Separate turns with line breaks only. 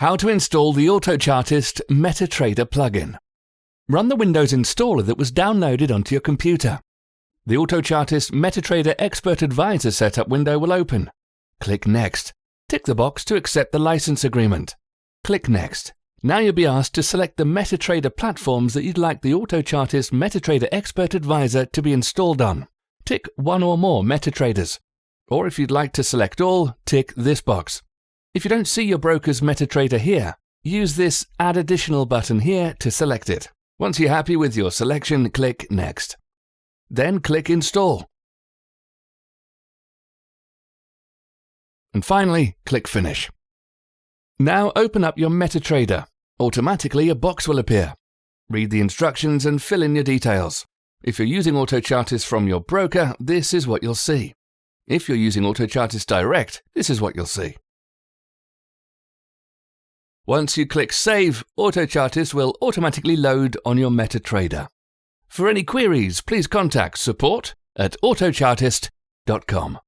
How to install the Autochartist MetaTrader plugin. Run the Windows installer that was downloaded onto your computer. The Autochartist MetaTrader Expert Advisor setup window will open. Click Next. Tick the box to accept the license agreement. Click Next. Now you'll be asked to select the MetaTrader platforms that you'd like the Autochartist MetaTrader Expert Advisor to be installed on. Tick one or more MetaTraders. Or if you'd like to select all, tick this box. If you don't see your broker's MetaTrader here, use this Add Additional button here to select it. Once you're happy with your selection, click Next. Then click Install. And finally, click Finish. Now open up your MetaTrader. Automatically, a box will appear. Read the instructions and fill in your details. If you're using Autochartist from your broker, this is what you'll see. If you're using Autochartist Direct, this is what you'll see. Once you click Save, Autochartist will automatically load on your MetaTrader. For any queries, please contact support@autochartist.com.